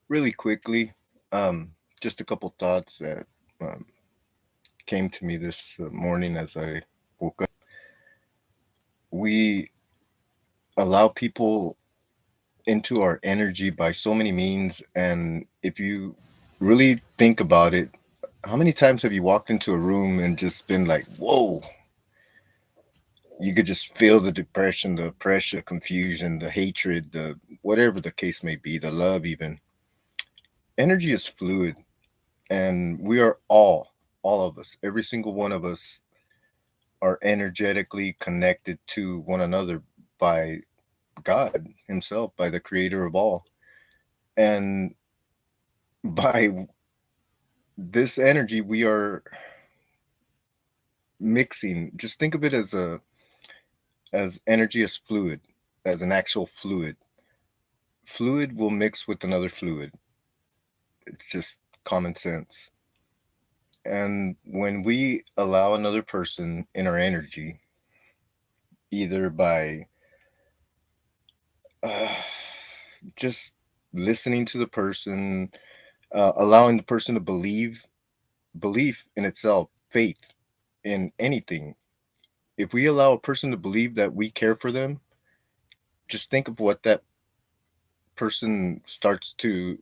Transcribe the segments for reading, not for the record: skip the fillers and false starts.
Really quickly, just a couple thoughts that um, came to me this morning as I woke up. We allow people into our energy by so many means, and if you really think about it, how many times have you walked into a room and just been like, "Whoa!" You could just feel the depression, the pressure, confusion, the hatred, the whatever the case may be, the love even. Energy is fluid, and we are all of us, every single one of us are energetically connected to one another by God Himself, by the creator of all. And by this energy, we are mixing. Just think of it as energy as fluid, as an actual fluid. Fluid will mix with another fluid. It's just common sense. And when we allow another person in our energy, either by uh, just listening to the person, allowing the person to belief in itself, faith in anything. If we allow a person to believe that we care for them, just think of what that person starts to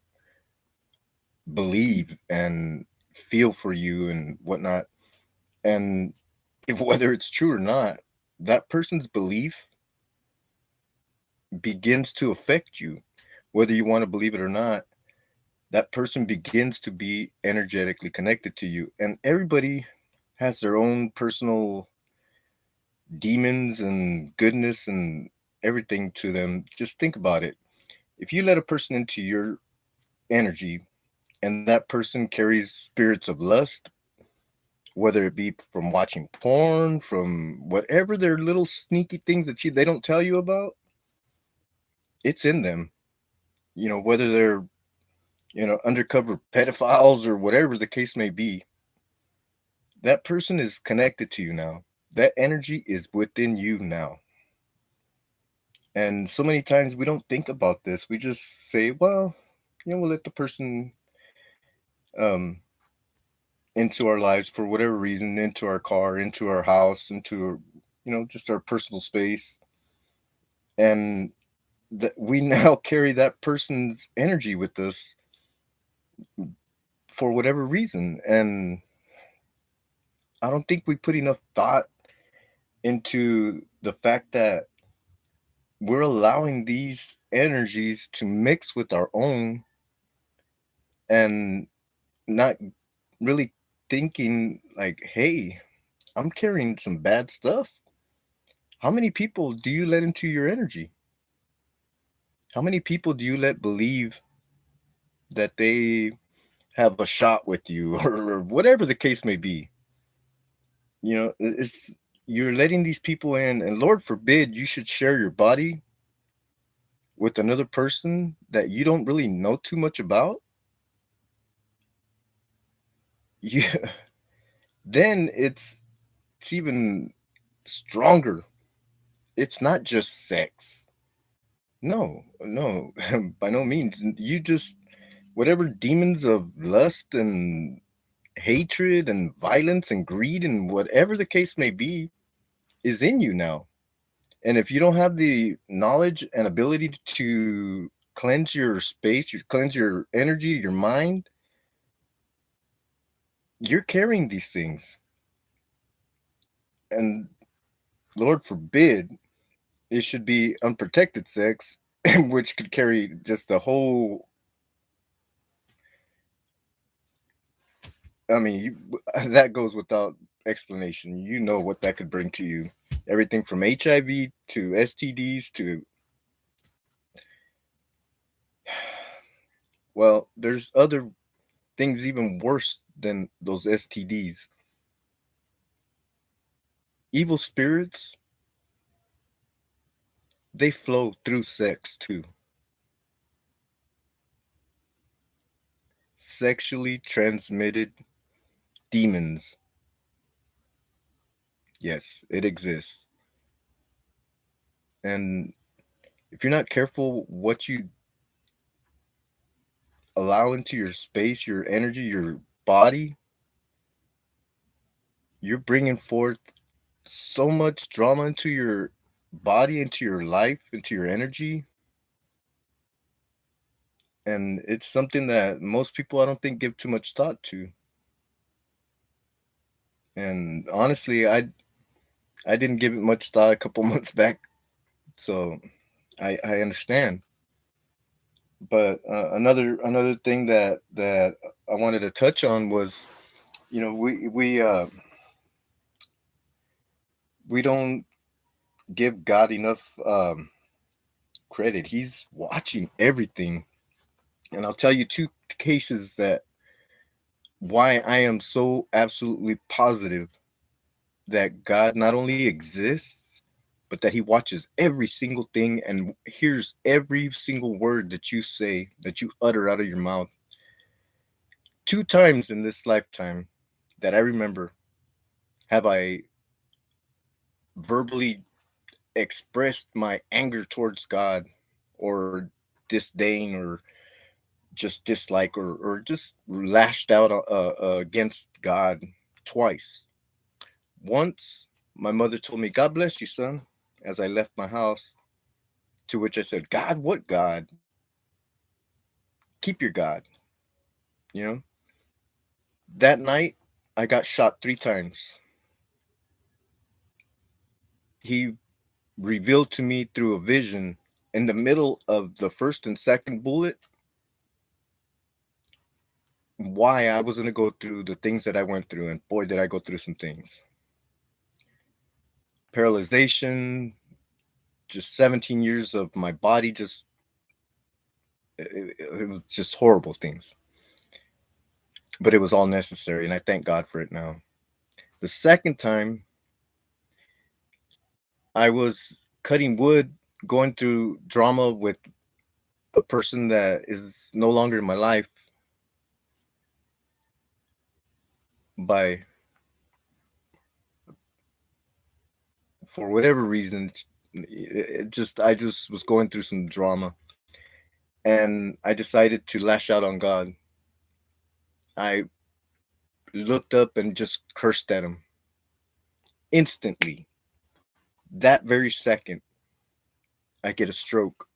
believe and feel for you and whatnot. And if, whether it's true or not, that person's belief begins to affect you, whether you want to believe it or not. That person begins to be energetically connected to you, and everybody has their own personal demons and goodness and everything to them. Just think about it. If you let a person into your energy and that person carries spirits of lust, whether it be from watching porn, from whatever their little sneaky things that they don't tell you about, it's in them. Whether they're, undercover pedophiles or whatever the case may be, that person is connected to you now. That energy is within you now. And so many times we don't think about this. We just say, well, we'll let the person um, into our lives for whatever reason, into our car, into our house, into, just our personal space. And that we now carry that person's energy with us for whatever reason. And I don't think we put enough thought into the fact that we're allowing these energies to mix with our own and not really thinking like, hey, I'm carrying some bad stuff. How many people do you let into your energy? How many people do you let believe that they have a shot with you or whatever the case may be? It's you're letting these people in, and Lord forbid you should share your body with another person that you don't really know too much about. You then it's even stronger. It's not just sex. No, no, by no means. You just whatever demons of lust and hatred and violence and greed and whatever the case may be is in you now. And if you don't have the knowledge and ability to cleanse your space, you cleanse your energy, your mind, you're carrying these things. And Lord forbid it should be unprotected sex, which could carry just a whole. I mean, that goes without explanation. You know what that could bring to you. Everything from HIV to STDs to, well, there's other things even worse than those STDs. Evil spirits, they flow through sex too. Sexually transmitted demons. Yes, it exists. And if you're not careful what you allow into your space, your energy, your body, you're bringing forth so much drama into your body, into your life, into your energy. And it's something that most people, I don't think, give too much thought to. And honestly, I didn't give it much thought a couple months back, so I understand. But another thing that I wanted to touch on was, we don't give God enough credit. He's watching everything, and I'll tell you two cases that why I am so absolutely positive that God not only exists, but that He watches every single thing and hears every single word that you say, that you utter out of your mouth. Two times in this lifetime that I remember have I verbally expressed my anger towards God, or disdain, or just dislike, or just lashed out against God twice. Once, my mother told me, "God bless you, son," as I left my house, to which I said, "God, what God? Keep your God." You know, that night, I got shot 3 times. He revealed to me through a vision in the middle of the first and second bullet why I was going to go through the things that I went through. And boy, did I go through some things. Paralyzation, just 17 years of my body, just, it was just horrible things. But it was all necessary, and I thank God for it now. The second time, I was cutting wood, going through drama with a person that is no longer in my life by, for whatever reason, I just was going through some drama, and I decided to lash out on God. I looked up and just cursed at him instantly. That very second, I get a stroke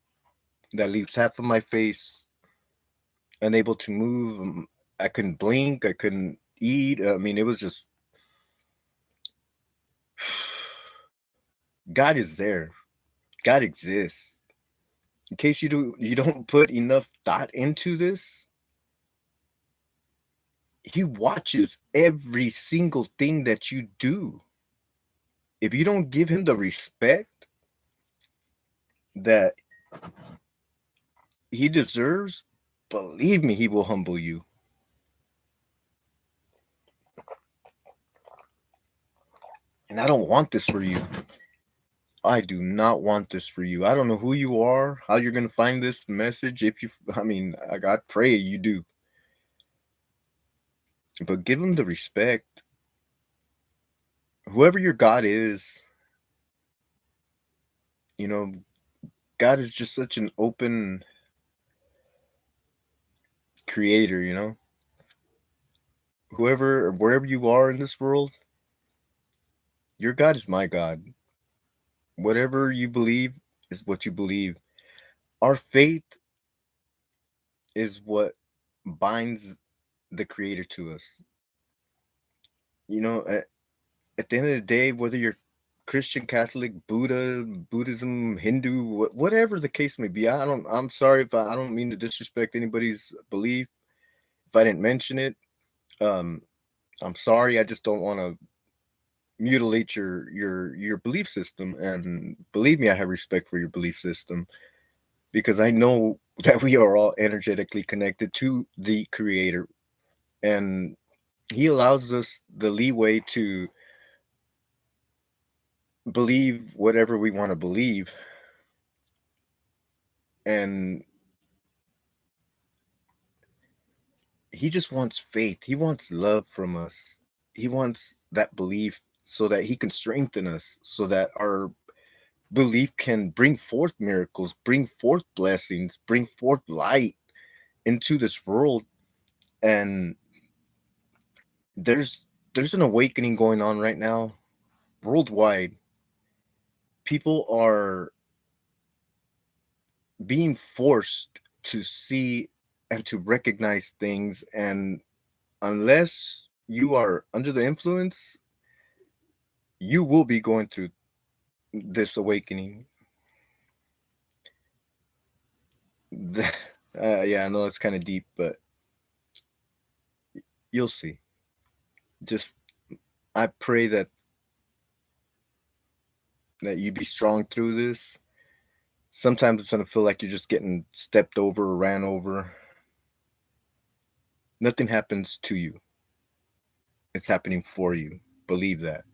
that leaves half of my face unable to move. I couldn't blink. I couldn't eat. I mean, it was just, God is there. God exists. In case you don't put enough thought into this, He watches every single thing that you do. If you don't give Him the respect that He deserves, believe me, He will humble you. And I don't want this for you. I do not want this for you. I don't know who you are, how you're going to find this message. If you, I mean, I pray you do. But give Him the respect. Whoever your God is, you know, God is just such an open creator, Whoever, wherever you are in this world, your God is my God. Whatever you believe is what you believe. Our faith is what binds the creator to us. You know, at the end of the day, whether you're Christian, Catholic, Buddhism, Hindu, whatever the case may be, I'm sorry if I don't mean to disrespect anybody's belief. If I didn't mention it, um, I'm sorry. I just don't want to mutilate your belief system. And believe me, I have respect for your belief system, because I know that we are all energetically connected to the creator, and He allows us the leeway to believe whatever we want to believe. And He just wants faith. He wants love from us. He wants that belief so that He can strengthen us, so that our belief can bring forth miracles, bring forth blessings, bring forth light. into this world, and there's there's an awakening going on right now worldwide. People are being forced to see and to recognize things, and unless you are under the influence, you will be going through this awakening. Yeah, I know it's kind of deep, but you'll see. Just I pray that you be strong through this. Sometimes it's gonna feel like you're just getting stepped over or ran over. Nothing happens to you. It's happening for you. Believe that.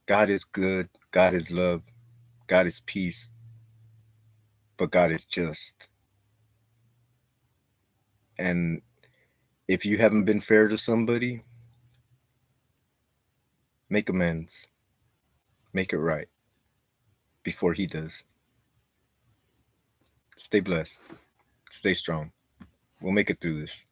God is good. God is love. God is peace. But God is just. And if you haven't been fair to somebody, make amends. Make it right before he does. Stay blessed. Stay strong. We'll make it through this.